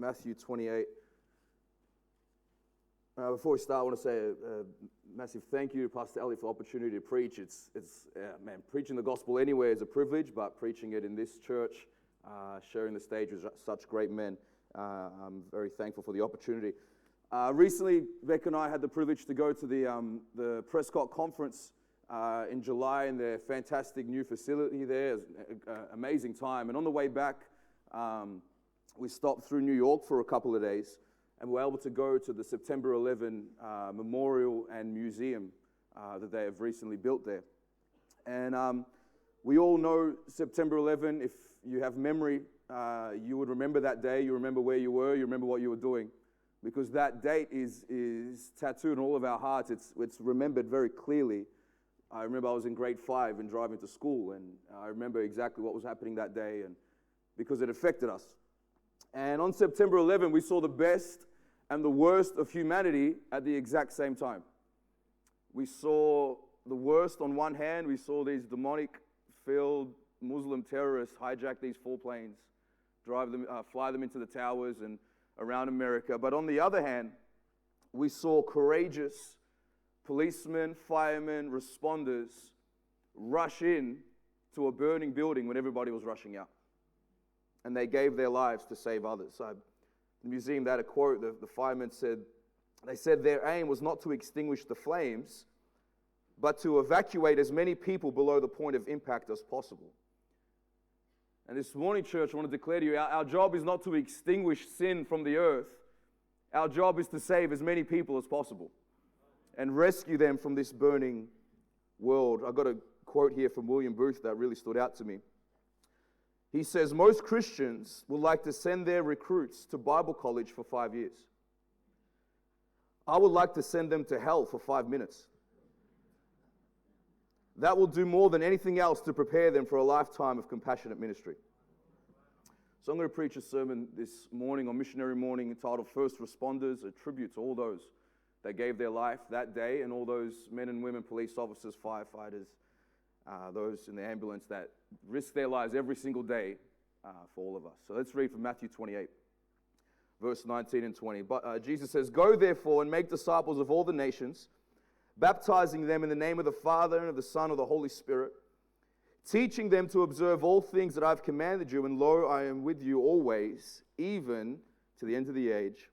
Matthew 28. Before we start, I want to say a massive thank you to Pastor Elliot for the opportunity to preach. Man, preaching the gospel anywhere is a privilege, but preaching it in this church, sharing the stage with such great men, I'm very thankful for the opportunity. Recently, Beck and I had the privilege to go to the Prescott Conference in July in their fantastic new facility there. It was an amazing time. And on the way back, we stopped through New York for a couple of days, and we were able to go to the September 11 Memorial and Museum that they have recently built there. And we all know September 11. If you have memory, you would remember that day. You remember where you were. You remember what you were doing. Because that date is tattooed in all of our hearts. It's remembered very clearly. I remember I was in grade 5 and driving to school, and I remember exactly what was happening that day, and because it affected us. And on September 11, we saw the best and the worst of humanity at the exact same time. We saw the worst on one hand. We saw these demonic-filled Muslim terrorists hijack these 4 planes, fly them into the towers and around America. But on the other hand, we saw courageous policemen, firemen, responders rush in to a burning building when everybody was rushing out. And they gave their lives to save others. The museum, they had a quote. The firemen said, their aim was not to extinguish the flames, but to evacuate as many people below the point of impact as possible. And this morning, church, I want to declare to you, our job is not to extinguish sin from the earth. Our job is to save as many people as possible and rescue them from this burning world. I've got a quote here from William Booth that really stood out to me. He says, most Christians would like to send their recruits to Bible college for 5 years. I would like to send them to hell for 5 minutes. That will do more than anything else to prepare them for a lifetime of compassionate ministry. So I'm going to preach a sermon this morning on Missionary Morning entitled First Responders, a tribute to all those that gave their life that day and all those men and women, police officers, firefighters, those in the ambulance that risk their lives every single day for all of us. So let's read from Matthew 28, verse 19 and 20. But Jesus says, go therefore and make disciples of all the nations, baptizing them in the name of the Father and of the Son and of the Holy Spirit, teaching them to observe all things that I've commanded you, and lo, I am with you always, even to the end of the age.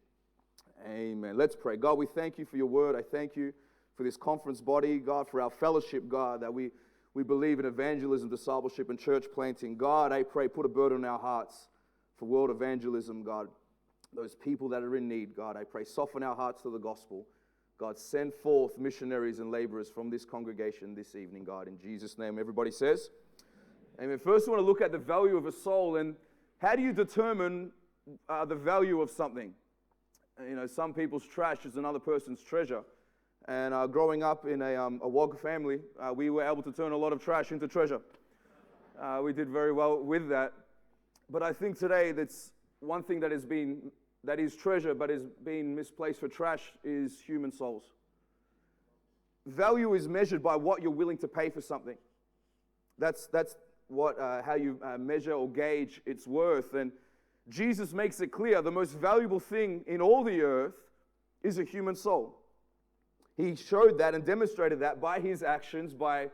Amen. Let's pray. God, we thank you for your word. I thank you for this conference body, God, for our fellowship, God, that we believe in evangelism, discipleship, and church planting. God, I pray, put a burden on our hearts for world evangelism, God. Those people that are in need, God, I pray, soften our hearts to the gospel. God, send forth missionaries and laborers from this congregation this evening, God, in Jesus' name. Everybody says, amen. First, we want to look at the value of a soul, and how do you determine the value of something? You know, some people's trash is another person's treasure. And growing up in a WOG family, we were able to turn a lot of trash into treasure. We did very well with that. But I think today that's one thing that is treasure but is being misplaced for trash is human souls. Value is measured by what you're willing to pay for something. That's what how you measure or gauge its worth. And Jesus makes it clear the most valuable thing in all the earth is a human soul. He showed that and demonstrated that by his actions, by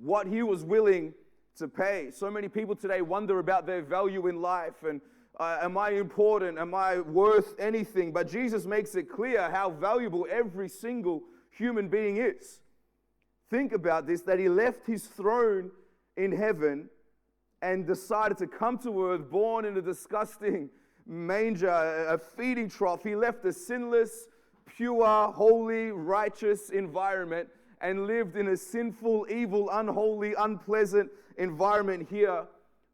what he was willing to pay. So many people today wonder about their value in life and am I important? Am I worth anything? But Jesus makes it clear how valuable every single human being is. Think about this, that he left his throne in heaven and decided to come to earth, born in a disgusting manger, a feeding trough. He left a sinless, pure, holy, righteous environment and lived in a sinful, evil, unholy, unpleasant environment here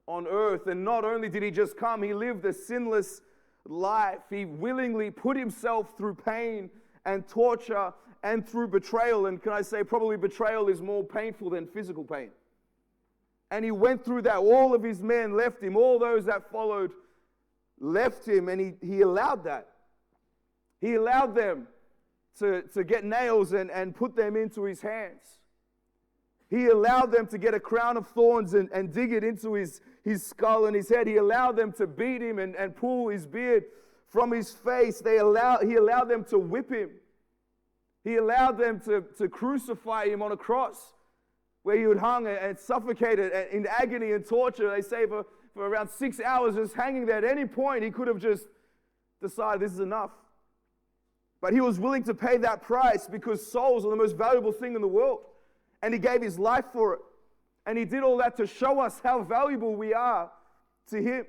on earth. And not only did he just come, he lived a sinless life. He willingly put himself through pain and torture and through betrayal. And can I say, probably betrayal is more painful than physical pain. And he went through that. All of his men left him. All those that followed left him, and he allowed that. He allowed them to get nails and put them into his hands. He allowed them to get a crown of thorns and dig it into his skull and his head. He allowed them to beat him and pull his beard from his face. He allowed them to whip him. He allowed them to crucify him on a cross where he would hung and suffocated in agony and torture. They say for around 6 hours just hanging there. At any point, he could have just decided this is enough. But he was willing to pay that price because souls are the most valuable thing in the world. And he gave his life for it. And he did all that to show us how valuable we are to him.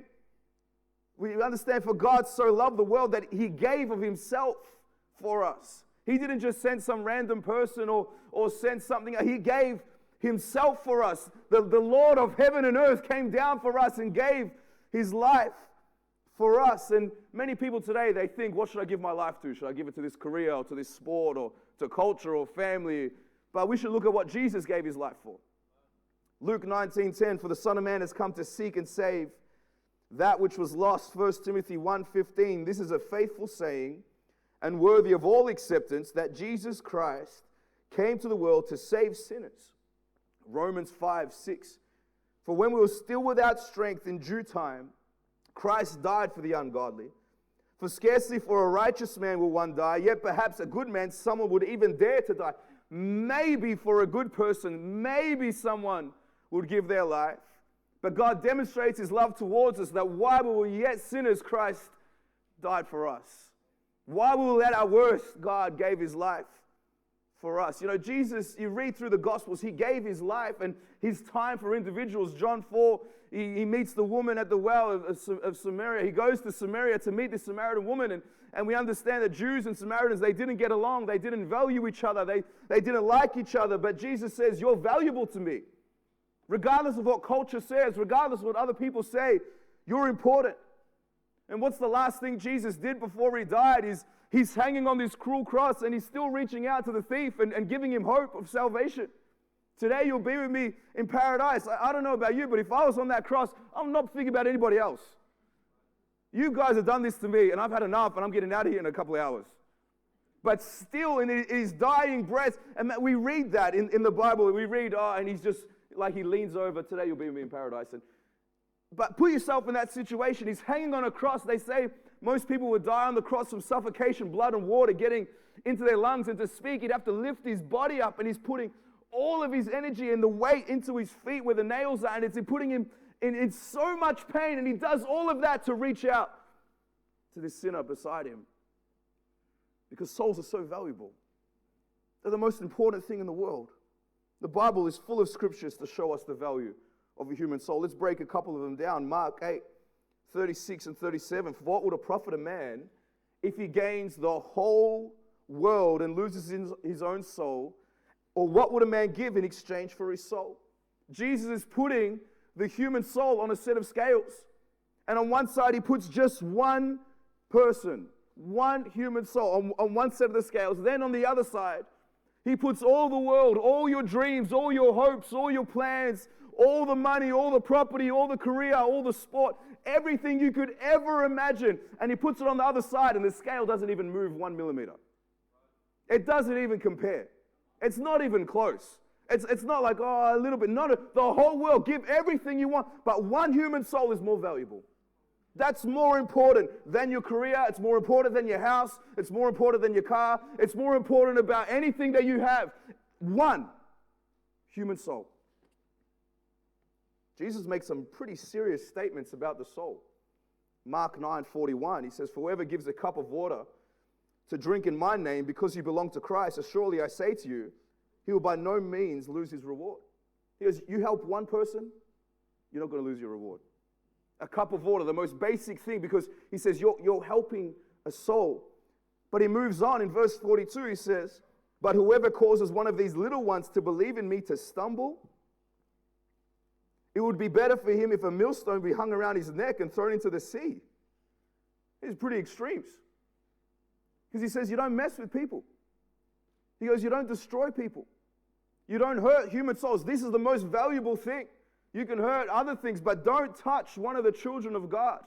We understand, for God so loved the world that he gave of himself for us. He didn't just send some random person or send something. He gave himself for us. The Lord of heaven and earth came down for us and gave his life for us. And many people today, they think, what should I give my life to? Should I give it to this career or to this sport or to culture or family? But we should look at what Jesus gave his life for. Luke 19:10, for the Son of Man has come to seek and save that which was lost. 1 Timothy 1:15, this is a faithful saying and worthy of all acceptance, that Jesus Christ came to the world to save sinners. Romans 5:6, for when we were still without strength, in due time, Christ died for the ungodly. For scarcely for a righteous man will one die, yet perhaps a good man, someone would even dare to die. Maybe for a good person, maybe someone would give their life. But God demonstrates his love towards us, that while we were yet sinners, Christ died for us. While we were at our worst, God gave his life for us. You know, Jesus, you read through the Gospels, he gave his life and his time for individuals. John 4, he meets the woman at the well of Samaria. He goes to Samaria to meet the Samaritan woman. And we understand that Jews and Samaritans, they didn't get along. They didn't value each other. They didn't like each other. But Jesus says, you're valuable to me. Regardless of what culture says, regardless of what other people say, you're important. And what's the last thing Jesus did before he died? He's hanging on this cruel cross and he's still reaching out to the thief and giving him hope of salvation. Today you'll be with me in paradise. I don't know about you, but if I was on that cross, I'm not thinking about anybody else. You guys have done this to me and I've had enough and I'm getting out of here in a couple of hours. But still in his dying breath, and we read that in the Bible, we read, and he's just like he leans over, today you'll be with me in paradise. But put yourself in that situation. He's hanging on a cross. They say most people would die on the cross from suffocation, blood and water getting into their lungs. And to speak, he'd have to lift his body up, and he's putting all of his energy and the weight into his feet where the nails are, and it's putting him in so much pain. And he does all of that to reach out to this sinner beside him. Because souls are so valuable. They're the most important thing in the world. The Bible is full of scriptures to show us the value of a human soul. Let's break a couple of them down. Mark 8:36 and 37. For what would it profit a man if he gains the whole world and loses his own soul? Or what would a man give in exchange for his soul? Jesus is putting the human soul on a set of scales. And on one side, he puts just one person, one human soul on one set of the scales. Then on the other side, he puts all the world, all your dreams, all your hopes, all your plans, all the money, all the property, all the career, all the sport, everything you could ever imagine. And he puts it on the other side, and the scale doesn't even move 1 millimeter. It doesn't even compare. It's not even close. It's not like, a little bit. The whole world, give everything you want. But one human soul is more valuable. That's more important than your career. It's more important than your house. It's more important than your car. It's more important about anything that you have. One human soul. Jesus makes some pretty serious statements about the soul. Mark 9:41, he says, for whoever gives a cup of water to drink in my name because you belong to Christ, surely I say to you, he will by no means lose his reward. He goes, you help one person, you're not going to lose your reward. A cup of water, the most basic thing, because he says you're helping a soul. But he moves on in verse 42, he says, but whoever causes one of these little ones to believe in me to stumble, it would be better for him if a millstone be hung around his neck and thrown into the sea. It's pretty extremes. Because he says you don't mess with people. He goes, you don't destroy people. You don't hurt human souls. This is the most valuable thing. You can hurt other things, but don't touch one of the children of God.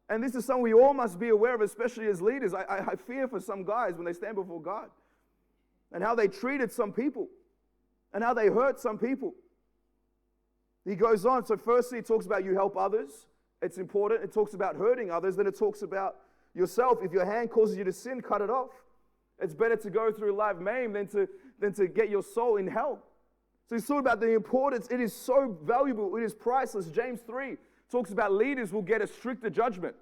And this is something we all must be aware of, especially as leaders. I fear for some guys when they stand before God and how they treated some people and how they hurt some people. He goes on. So firstly, it talks about you help others. It's important. It talks about hurting others. Then it talks about yourself. If your hand causes you to sin, cut it off. It's better to go through life maimed than to get your soul in hell. So he's talking about the importance. It is so valuable. It is priceless. James 3 talks about leaders will get a stricter judgment.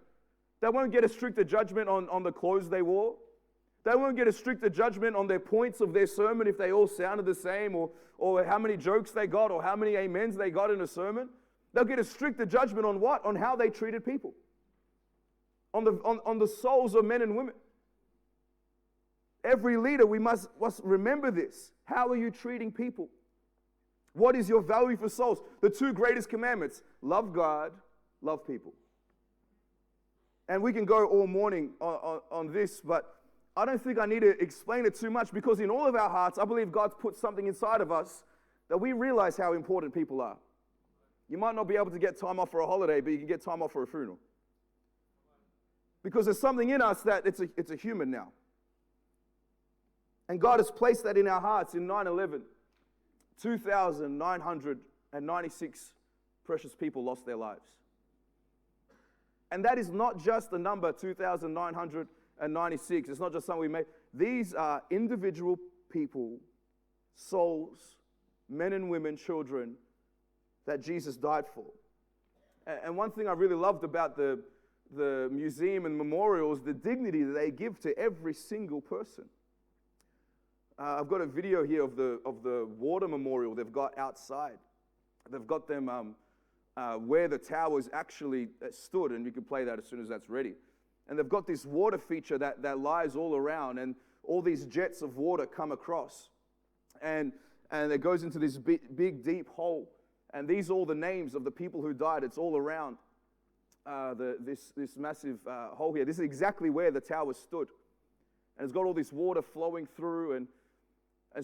They won't get a stricter judgment on the clothes they wore. They won't get a stricter judgment on their points of their sermon if they all sounded the same, or how many jokes they got, or how many amens they got in a sermon. They'll get a stricter judgment on what? On how they treated people. On the souls of men and women. Every leader, we must remember this. How are you treating people? What is your value for souls? The two greatest commandments: love God, love people. And we can go all morning on this, but I don't think I need to explain it too much, because in all of our hearts, I believe God's put something inside of us that we realize how important people are. You might not be able to get time off for a holiday, but you can get time off for a funeral. Because there's something in us that it's a human now. And God has placed that in our hearts. In 9/11, 2,996 precious people lost their lives. And that is not just the number 2,996. It's not just something we made. These are individual people, souls, men and women, children, that Jesus died for. And one thing I really loved about the museum and memorials, the dignity that they give to every single person. I've got a video here of the water memorial they've got outside. They've got them where the towers actually stood, and you can play that as soon as that's ready. And they've got this water feature that lies all around, and all these jets of water come across. And it goes into this big, deep hole. And these are all the names of the people who died. It's all around this massive hole here. This is exactly where the tower stood. And it's got all this water flowing through. And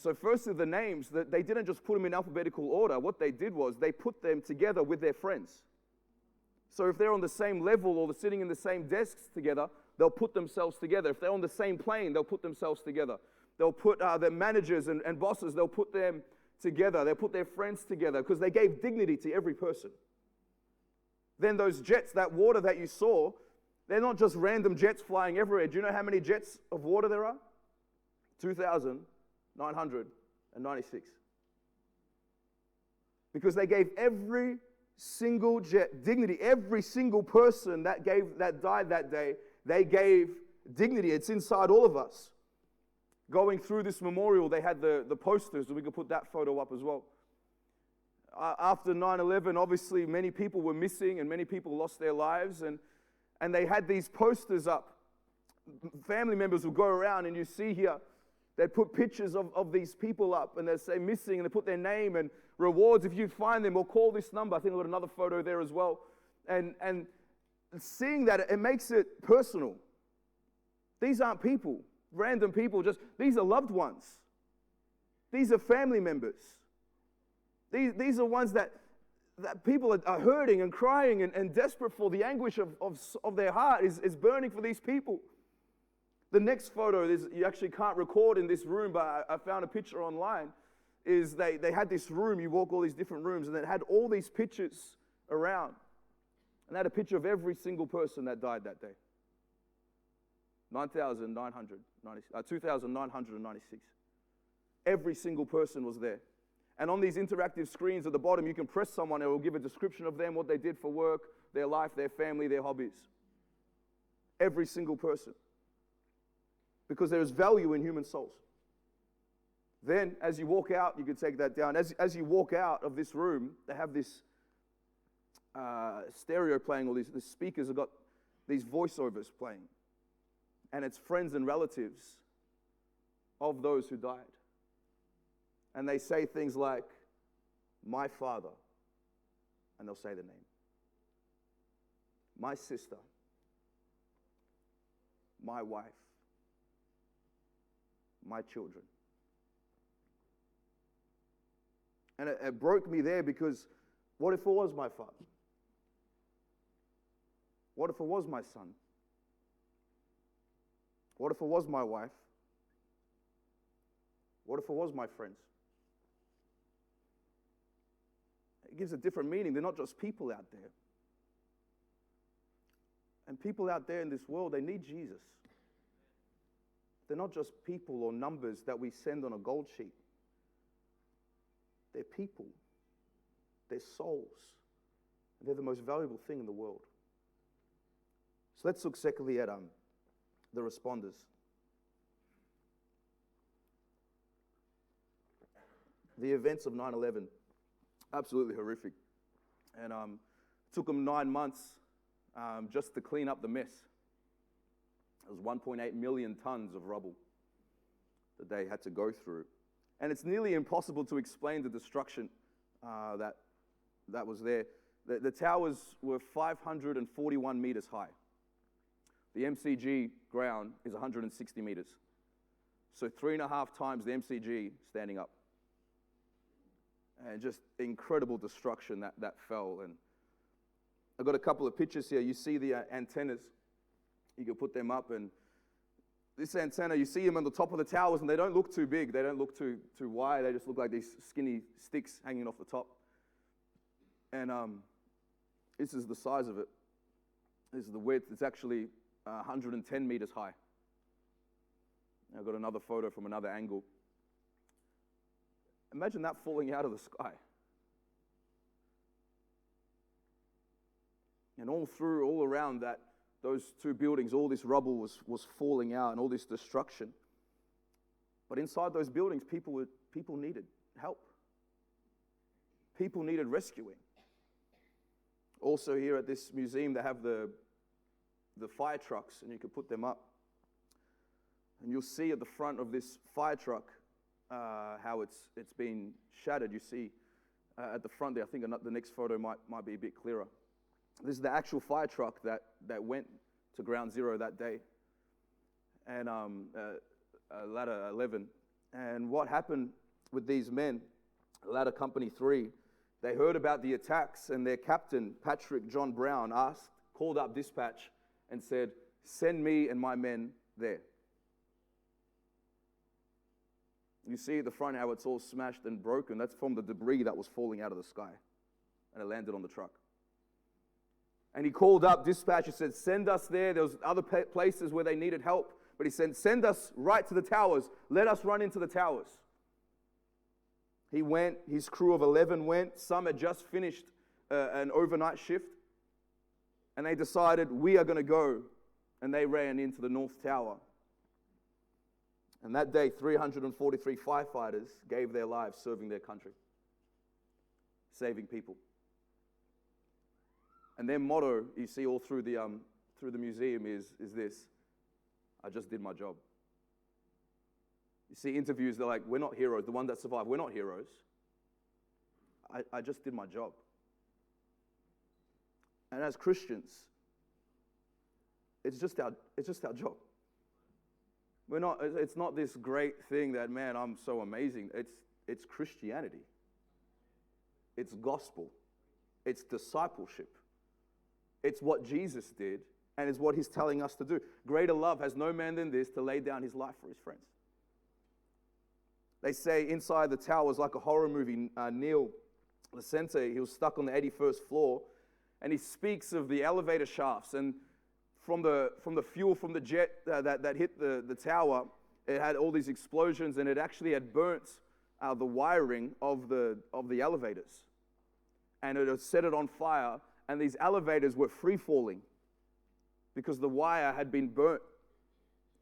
so firstly, the names, that they didn't just put them in alphabetical order. What they did was they put them together with their friends. So if they're on the same level or they're sitting in the same desks together, they'll put themselves together. If they're on the same plane, they'll put themselves together. They'll put their managers and bosses, they'll put them together. They'll put their friends together, because they gave dignity to every person. Then those jets, that water that you saw, they're not just random jets flying everywhere. Do you know how many jets of water there are? 2,996. Because they gave every single jet dignity. Every single person that died that day, they gave dignity. It's inside all of us. Going through this memorial, they had the posters, and we could put that photo up as well. After 9/11, obviously many people were missing and many people lost their lives, and they had these posters up. Family members would go around, and you see here, they'd put pictures of these people up, and they'd say missing, and they put their name and rewards if you find them, or call this number. I think I've got another photo there as well. And seeing that, it makes it personal. These aren't people, random people, these are loved ones. These are family members. These are ones that people are hurting and crying and desperate for. The anguish of their heart is burning for these people. The next photo, you actually can't record in this room, but I found a picture online, is they had this room, you walk all these different rooms, and it had all these pictures around. And they had a picture of every single person that died that day. 2,996. Every single person was there. And on these interactive screens at the bottom, you can press someone, and it will give a description of them, what they did for work, their life, their family, their hobbies. Every single person. Because there is value in human souls. Then, as you walk out, you can take that down. As you walk out of this room, they have this stereo playing, all the speakers have got these voiceovers playing. And it's friends and relatives of those who died. And they say things like, my father, and they'll say the name. My sister, my wife, my children. And it broke me there, because what if it was my father? What if it was my son? What if it was my wife? What if it was my friends? It gives a different meaning. They're not just people out there. And people out there in this world, they need Jesus. They're not just people or numbers that we send on a gold sheet. They're people. They're souls. And they're the most valuable thing in the world. So let's look secondly at the responders. The events of 9/11, absolutely horrific. And it took them 9 months just to clean up the mess. It was 1.8 million tons of rubble that they had to go through. And it's nearly impossible to explain the destruction that was there. The towers were 541 meters high. The MCG ground is 160 meters. So 3.5 times the MCG standing up. And just incredible destruction that fell. And I've got a couple of pictures here. You see the antennas. You can put them up. And this antenna, you see them on the top of the towers, and they don't look too big. They don't look too wide. They just look like these skinny sticks hanging off the top. And this is the size of it. This is the width. It's actually 110 meters high. I've got another photo from another angle. Imagine that falling out of the sky. And all around those two buildings, all this rubble was falling out and all this destruction. But inside those buildings, people needed help. People needed rescuing. Also here at this museum, they have the fire trucks, and you can put them up. And you'll see at the front of this fire truck how it's been shattered. You see at the front there, I think the next photo might be a bit clearer. This is the actual fire truck that went to Ground Zero that day, and Ladder 11. And what happened with these men, Ladder Company 3, they heard about the attacks, and their captain, Patrick John Brown, called up dispatch and said, "Send me and my men there." You see at the front how it's all smashed and broken. That's from the debris that was falling out of the sky, and it landed on the truck. And he called up dispatch and said, "Send us there." There was other places where they needed help, but he said, "Send us right to the towers. Let us run into the towers." He went. His crew of 11 went. Some had just finished an overnight shift, and they decided, "We are going to go." And they ran into the North Tower. And that day, 343 firefighters gave their lives serving their country, saving people. And their motto, you see all through the museum, is this: "I just did my job." You see interviews, they're like, "We're not heroes. The ones that survived, we're not heroes. I just did my job." And as Christians, it's just our job. It's not this great thing that, man, I'm so amazing. It's Christianity. It's gospel. It's discipleship. It's what Jesus did, and it's what he's telling us to do. Greater love has no man than this, to lay down his life for his friends. They say inside the tower was like a horror movie. Neil Lacente, he was stuck on the 81st floor, and he speaks of the elevator shafts, and from the fuel from the jet that hit the tower, it had all these explosions, and it actually had burnt the wiring of the elevators, and it had set it on fire. And these elevators were free falling because the wire had been burnt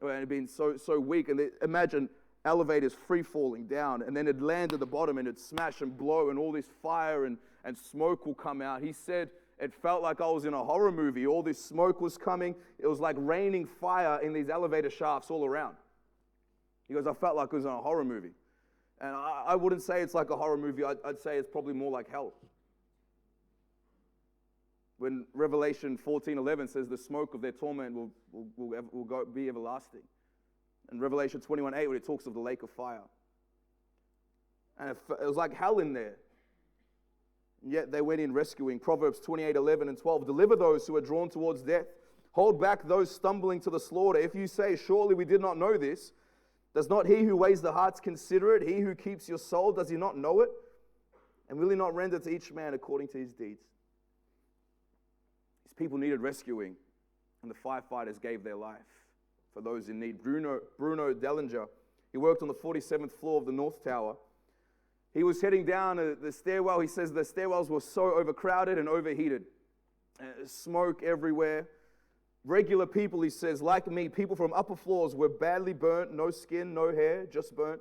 and had been so weak. And imagine elevators free falling down, and then it'd land at the bottom and it'd smash and blow, and all this fire and smoke will come out. He said it felt like I was in a horror movie. All this smoke was coming. It was like raining fire in these elevator shafts all around. He goes, I felt like I was in a horror movie. And I wouldn't say it's like a horror movie. I'd say it's probably more like hell. When Revelation 14:11 says the smoke of their torment will be everlasting. And Revelation 21:8, when it talks of the lake of fire. And it was like hell in there. And yet they went in rescuing. Proverbs 28:11 and 12. Deliver those who are drawn towards death. Hold back those stumbling to the slaughter. If you say, surely we did not know this, does not he who weighs the hearts consider it? He who keeps your soul, does he not know it? And will he not render to each man according to his deeds? These people needed rescuing. and the firefighters gave their life for those in need. Bruno Dellinger, he worked on the 47th floor of the North Tower. He was heading down the stairwell. He says the stairwells were so overcrowded and overheated. Smoke everywhere. Regular people, he says, like me, people from upper floors were badly burnt, no skin, no hair, just burnt.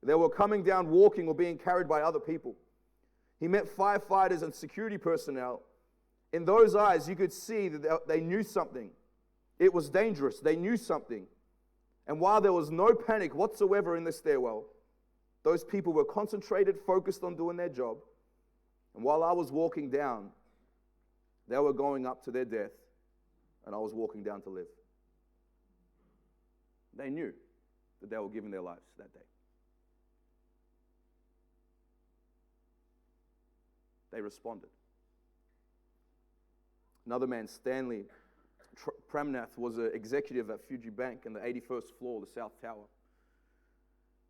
They were coming down walking or being carried by other people. He met firefighters and security personnel. In those eyes, you could see that they knew something. It was dangerous. They knew something. And while there was no panic whatsoever in the stairwell, those people were concentrated, focused on doing their job. And while I was walking down, they were going up to their death, and I was walking down to live. They knew that they were giving their lives that day. They responded. Another man, Stanley Pramnath, was an executive at Fuji Bank in the 81st floor of the South Tower.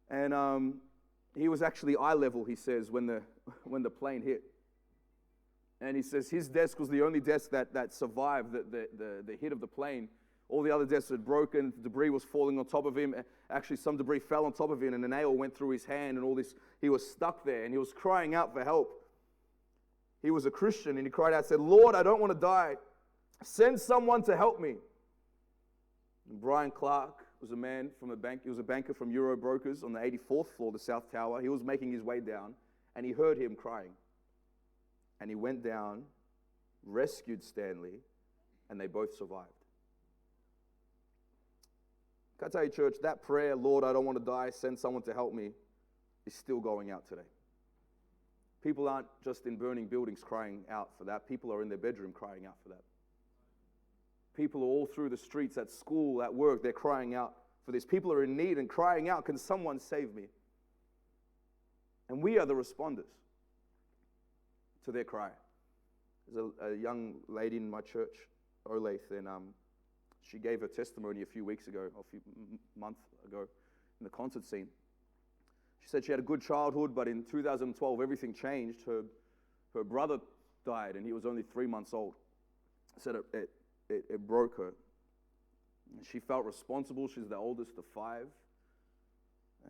And he was actually eye level, he says, when the plane hit. And he says his desk was the only desk that survived the hit of the plane. All the other desks had broken, debris was falling on top of him. Actually, some debris fell on top of him, and a nail went through his hand, and all this. He was stuck there, and he was crying out for help. He was a Christian, and he cried out, said, "Lord, I don't want to die. Send someone to help me." And Brian Clark was a man from a bank. He was a banker from Euro Brokers on the 84th floor of the South Tower. He was making his way down, and he heard him crying. And he went down, rescued Stanley, and they both survived. Can I tell you, church, that prayer, "Lord, I don't want to die, send someone to help me," is still going out today. People aren't just in burning buildings crying out for that. People are in their bedroom crying out for that. People are all through the streets, at school, at work, they're crying out for this. People are in need and crying out, "Can someone save me?" And we are the responders to their cry. There's a young lady in my church, Olathe, and she gave her testimony a few weeks ago, or a few months ago, in the concert scene. She said she had a good childhood, but in 2012, everything changed. Her brother died, and he was only 3 months old. She said it broke her. She felt responsible. She's the oldest of 5.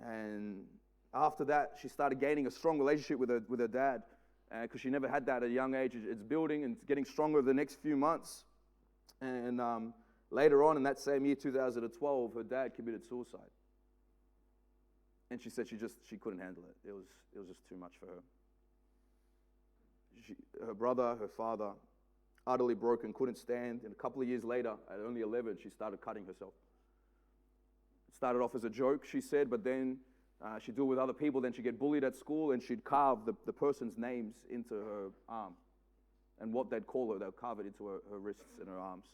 And after that, she started gaining a strong relationship with her dad, because she never had that at a young age. It's building and it's getting stronger over the next few months. And later on in that same year, 2012, her dad committed suicide. And she said she couldn't handle it. It was just too much for her. Her brother, her father, utterly broken, couldn't stand. And a couple of years later, at only 11, she started cutting herself. It started off as a joke, she said, but then she'd do it with other people. Then she'd get bullied at school, and she'd carve the person's names into her arm. And what they'd call her, they'd carve it into her wrists and her arms.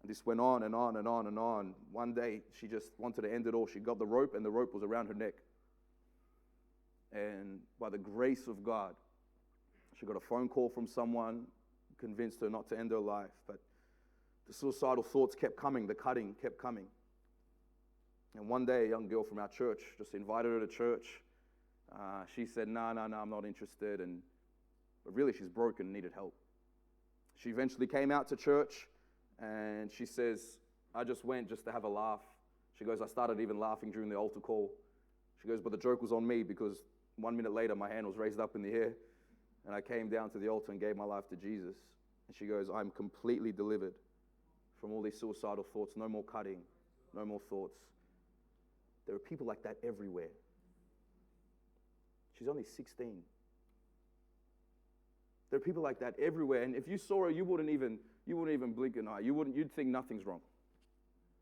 And this went on and on and on and on. One day, she just wanted to end it all. She got the rope, and the rope was around her neck. And by the grace of God, she got a phone call from someone, convinced her not to end her life. But the suicidal thoughts kept coming. The cutting kept coming. And one day, a young girl from our church just invited her to church. She said, no, I'm not interested. But really, she's broken and needed help. She eventually came out to church. And she says, I just went just to have a laugh. She goes, I started even laughing during the altar call. She goes, but the joke was on me, because 1 minute later, my hand was raised up in the air. And I came down to the altar and gave my life to Jesus. And she goes, I'm completely delivered from all these suicidal thoughts. No more cutting, no more thoughts. There are people like that everywhere. She's only 16. There are people like that everywhere. And if you saw her, you wouldn't even blink an eye. You'd think nothing's wrong.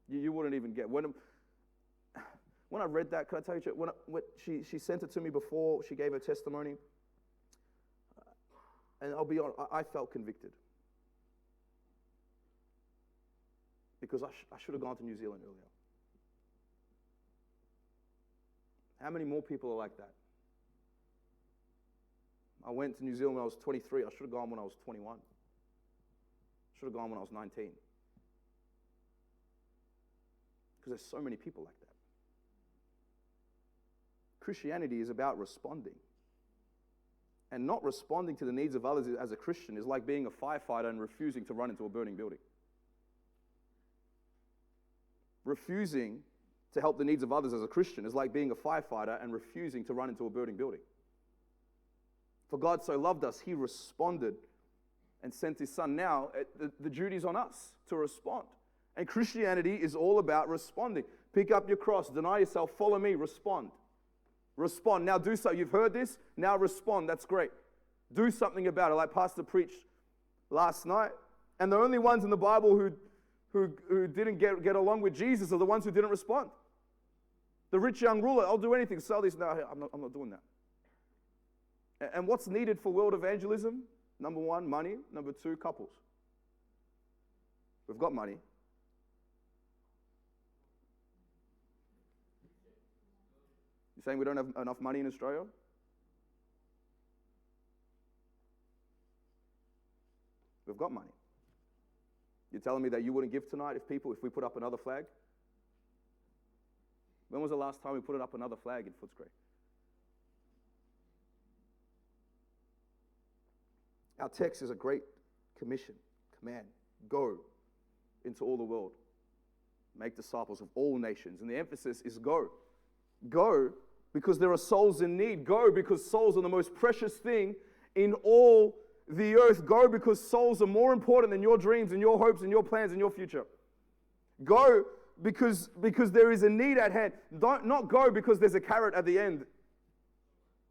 You wouldn't even get. When I read that, can I tell you, when she sent it to me before she gave her testimony, and I'll be honest, I felt convicted. Because I should have gone to New Zealand earlier. How many more people are like that? I went to New Zealand when I was 23. I should have gone when I was 21. Should have gone when I was 19. Because there's so many people like that. Christianity is about responding. And not responding to the needs of others as a Christian is like being a firefighter and refusing to run into a burning building. refusing to help the needs of others as a Christian is like being a firefighter and refusing to run into a burning building. For God so loved us, he responded and sent his son. Now, the duty's on us to respond. And Christianity is all about responding. Pick up your cross, deny yourself, follow me, respond. Respond. Now do so. You've heard this, now respond. That's great. Do something about it, like Pastor preached last night. And the only ones in the Bible who didn't get along with Jesus are the ones who didn't respond. The rich young ruler, I'll do anything, sell this. No, I'm not doing that. And what's needed for world evangelism? Number one, money. Number two, couples. We've got money. You saying we don't have enough money in Australia? We've got money. You're telling me that you wouldn't give tonight if we put up another flag? When was the last time we put up another flag in Footscray? Our text is a great command. Go into all the world. Make disciples of all nations. And the emphasis is go. Go because there are souls in need. Go because souls are the most precious thing in all the earth. Go because souls are more important than your dreams and your hopes and your plans and your future. Go because there is a need at hand. Not go because there's a carrot at the end.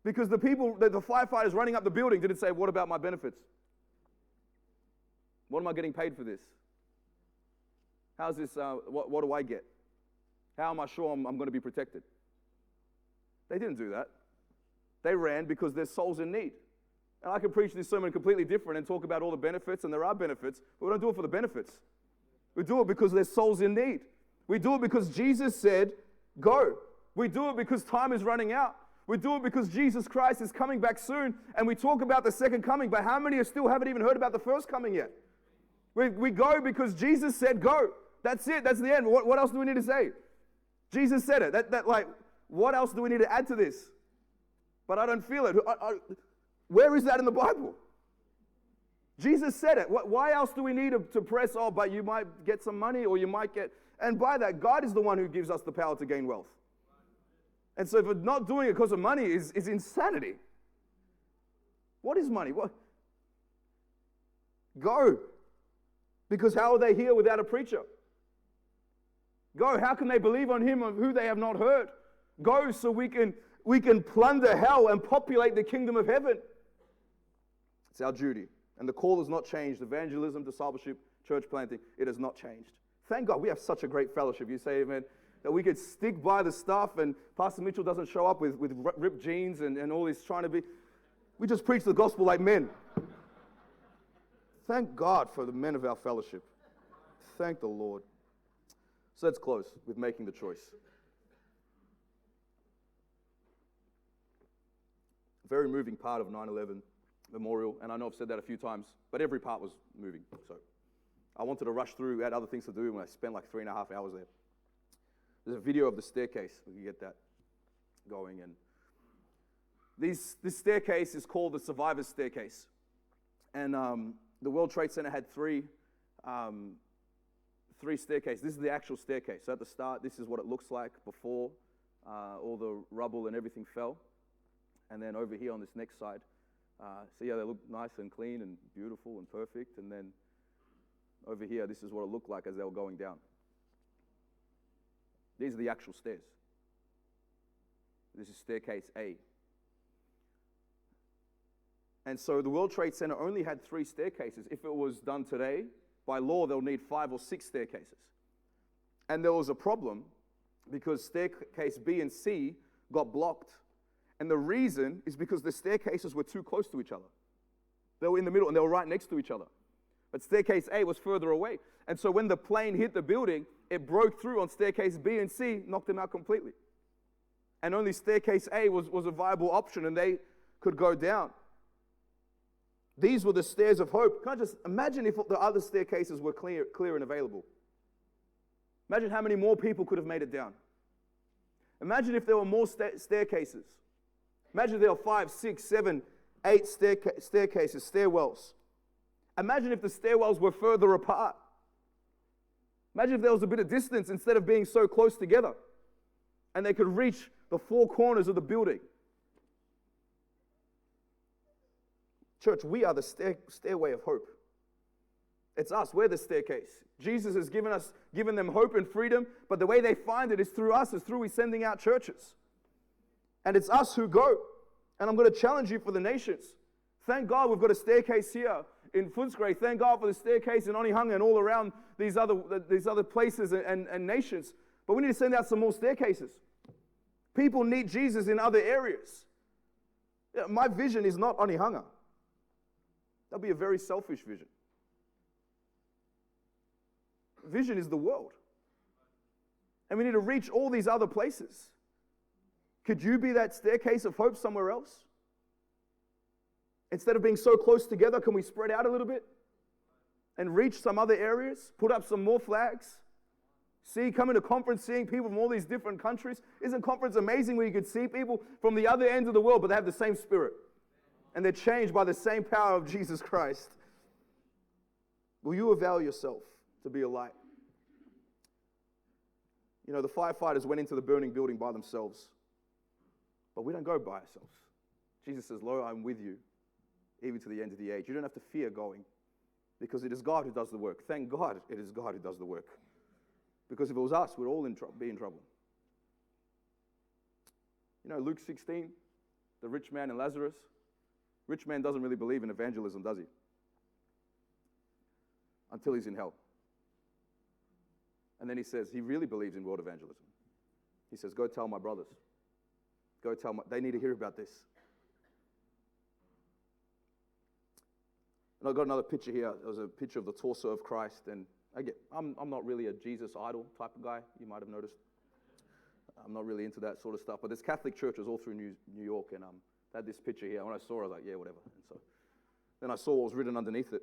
Because the firefighters running up the building didn't say, what about my benefits? What am I getting paid for this? How's this, what do I get? How am I sure I'm going to be protected? They didn't do that. They ran because there's souls in need. And I can preach this sermon completely different and talk about all the benefits, and there are benefits, but we don't do it for the benefits. We do it because there's souls in need. We do it because Jesus said, go. We do it because time is running out. We do it because Jesus Christ is coming back soon, and we talk about the second coming, but how many still haven't even heard about the first coming yet? We go because Jesus said go. That's it. That's the end. What else do we need to say? Jesus said it. What else do we need to add to this? But I don't feel it. Where is that in the Bible? Jesus said it. Why else do we need to press, but you might get some money or you might get... And by that, God is the one who gives us the power to gain wealth. And so if we're not doing it because of money is insanity. What is money? What? Go. Because how are they here without a preacher? Go. How can they believe on him of who they have not heard? Go so we can plunder hell and populate the kingdom of heaven. It's our duty. And the call has not changed. Evangelism, discipleship, church planting, it has not changed. Thank God we have such a great fellowship. You say amen. That we could stick by the stuff and Pastor Mitchell doesn't show up with ripped jeans and all this trying to be. We just preach the gospel like men. Thank God for the men of our fellowship. Thank the Lord. So let's close with making the choice. Very moving part of 9/11 memorial, and I know I've said that a few times, but every part was moving. So I wanted to rush through, had other things to do, and I spent like 3.5 hours there. There's a video of the staircase. We can get that going. And this staircase is called the Survivor's Staircase. And the World Trade Center had three staircases. This is the actual staircase. So at the start, this is what it looks like before all the rubble and everything fell. And then over here on this next side, they look nice and clean and beautiful and perfect. And then over here, this is what it looked like as they were going down. These are the actual stairs. This is staircase A. And so the World Trade Center only had 3 staircases. If it was done today, by law, they'll need 5 or 6 staircases. And there was a problem because staircase B and C got blocked. And the reason is because the staircases were too close to each other. They were in the middle and they were right next to each other. But staircase A was further away. And so when the plane hit the building, it broke through on staircase B and C, knocked them out completely. And only staircase A was a viable option and they could go down. These were the stairs of hope. Can I just imagine if the other staircases were clear and available? Imagine how many more people could have made it down. Imagine if there were more staircases. Imagine if there were 5, 6, 7, 8 staircases, stairwells. Imagine if the stairwells were further apart. Imagine if there was a bit of distance instead of being so close together, and they could reach the four corners of the building. Church, we are the stairway of hope. It's us. We're the staircase. Jesus has given them hope and freedom, but the way they find it is through us, is through we sending out churches. And it's us who go. And I'm going to challenge you for the nations. Thank God we've got a staircase here in Footscray. Thank God for the staircase in Onehunga and all around these other places and nations. But we need to send out some more staircases. People need Jesus in other areas. My vision is not Onehunga. That'll be a very selfish vision. Vision is the world. And we need to reach all these other places. Could you be that staircase of hope somewhere else? Instead of being so close together, can we spread out a little bit and reach some other areas? Put up some more flags? Coming to conference, seeing people from all these different countries. Isn't conference amazing where you could see people from the other ends of the world, but they have the same spirit? And they're changed by the same power of Jesus Christ. Will you avail yourself to be a light? You know, the firefighters went into the burning building by themselves. But we don't go by ourselves. Jesus says, "Lo, I'm with you, even to the end of the age." You don't have to fear going, because it is God who does the work. Thank God it is God who does the work. Because if it was us, we'd all be in trouble. You know, Luke 16, the rich man and Lazarus. Rich man doesn't really believe in evangelism, does he? Until he's in hell. And then he says he really believes in world evangelism. He says, "Go tell my brothers. They need to hear about this." And I've got another picture here. There was a picture of the torso of Christ. And I'm not really a Jesus idol type of guy, you might have noticed. I'm not really into that sort of stuff. But there's Catholic churches all through New York, and they had this picture here. When I saw it, I was like, yeah, whatever. And so then I saw what was written underneath it.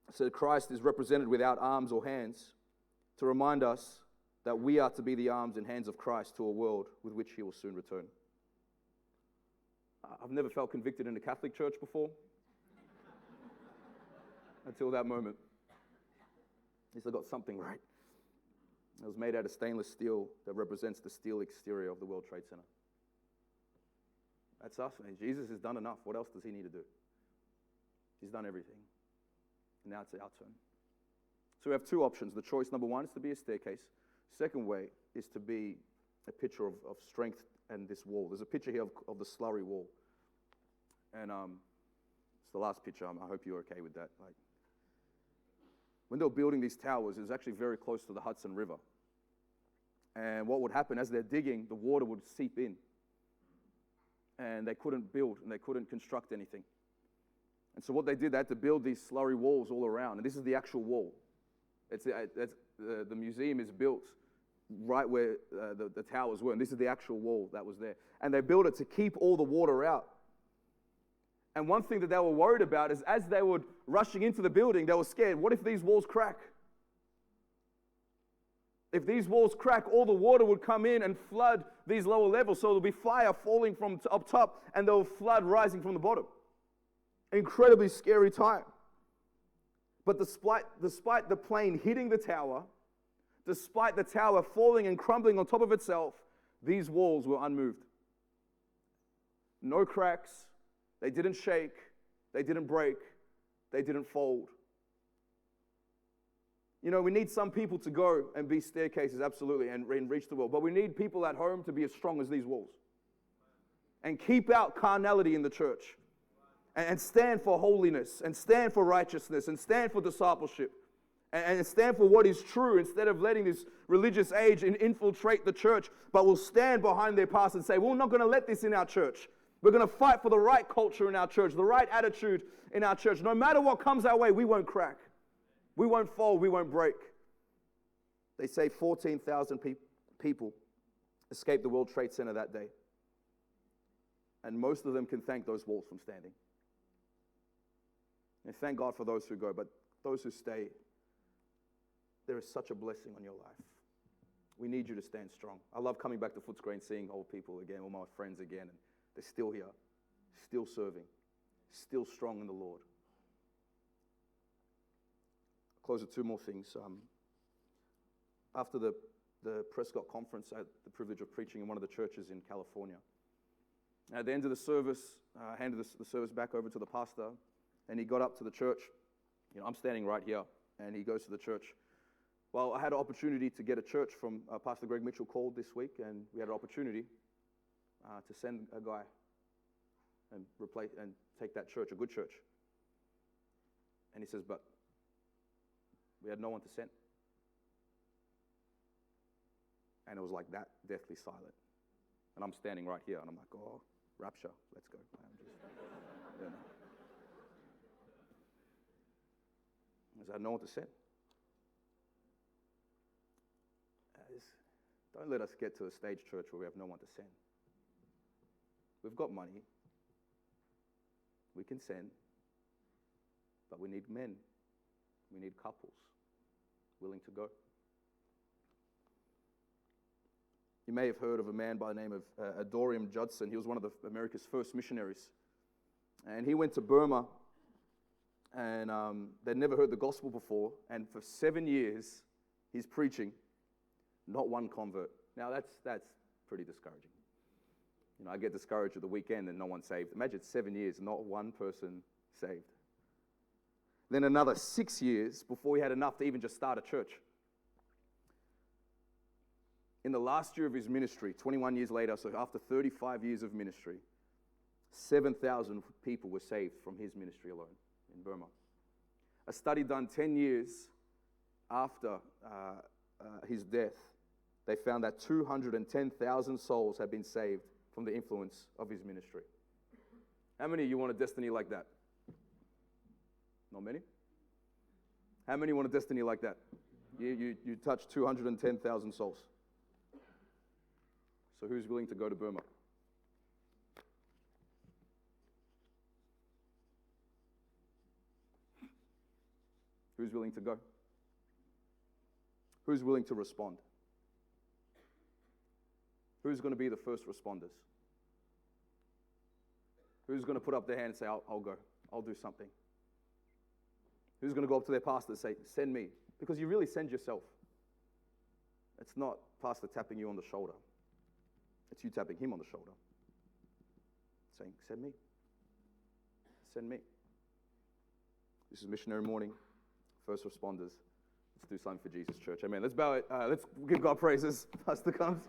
It said, "Christ is represented without arms or hands to remind us that we are to be the arms and hands of Christ to a world with which he will soon return." I've never felt convicted in a Catholic church before. Until that moment. At least I got something right. It was made out of stainless steel that represents the steel exterior of the World Trade Center. That's us, man. Jesus has done enough. What else does he need to do? He's done everything. And now it's our turn. So we have two options. The choice number one is to be a staircase. Second way is to be a picture of strength and this wall. There's a picture here of the slurry wall. And it's the last picture. I hope you're okay with that. When they were building these towers, it was actually very close to the Hudson River. And what would happen, as they're digging, the water would seep in. And they couldn't build, and they couldn't construct anything. And so what they did, they had to build these slurry walls all around. And this is the actual wall. The museum is built right where the towers were. And this is the actual wall that was there. And they built it to keep all the water out. And one thing that they were worried about is as they were rushing into the building, they were scared. What if these walls crack? If these walls crack, all the water would come in and flood these lower levels. So there'll be fire falling from up top and there'll flood rising from the bottom. Incredibly scary time. But despite the plane hitting the tower, despite the tower falling and crumbling on top of itself, these walls were unmoved. No cracks. They didn't shake. They didn't break. They didn't fold. You know, we need some people to go and be staircases, absolutely, and reach the world. But we need people at home to be as strong as these walls. And keep out carnality in the church. And stand for holiness. And stand for righteousness. And stand for discipleship. And stand for what is true instead of letting this religious age infiltrate the church. But we'll stand behind their past and say, we're not going to let this in our church. We're going to fight for the right culture in our church, the right attitude in our church. No matter what comes our way, we won't crack. We won't fold. We won't break. They say 14,000 people escaped the World Trade Center that day. And most of them can thank those walls from standing. And thank God for those who go. But those who stay, there is such a blessing on your life. We need you to stand strong. I love coming back to Footscray and seeing old people again, all my friends again. And they're still here, still serving, still strong in the Lord. I'll close with two more things. after the Prescott conference, I had the privilege of preaching in one of the churches in California. At the end of the service, I handed the service back over to the pastor, and he got up to the church. I'm standing right here, and he goes to the church. Well, I had an opportunity to get a church from Pastor Greg Mitchell called this week, and we had an opportunity to send a guy and replace and take that church, a good church. And he says, but we had no one to send. And it was like that, deathly silent. And I'm standing right here, and I'm like, oh, rapture, let's go. I had no one to send. Don't let us get to a stage, church, where we have no one to send. We've got money. We can send. But we need men. We need couples willing to go. You may have heard of a man by the name of Adoniram Judson. He was one of America's first missionaries. And he went to Burma, and they'd never heard the gospel before. And for 7 years, he's preaching. Not one convert. Now, that's pretty discouraging. I get discouraged at the weekend and no one saved. Imagine 7 years, not one person saved. Then another 6 years before he had enough to even just start a church. In the last year of his ministry, 21 years later, so after 35 years of ministry, 7,000 people were saved from his ministry alone in Burma. A study done 10 years after his death, they found that 210,000 souls had been saved from the influence of his ministry. How many of you want a destiny like that? Not many? How many want a destiny like that? You touch 210,000 souls. So who's willing to go to Burma? Who's willing to go? Who's willing to respond? Who's going to be the first responders? Who's going to put up their hand and say, I'll go. I'll do something. Who's going to go up to their pastor and say, send me? Because you really send yourself. It's not pastor tapping you on the shoulder. It's you tapping him on the shoulder. Saying, send me. Send me. This is missionary morning. First responders. Let's do something for Jesus, church. Amen. Let's bow it. Let's give God praises. Pastor comes.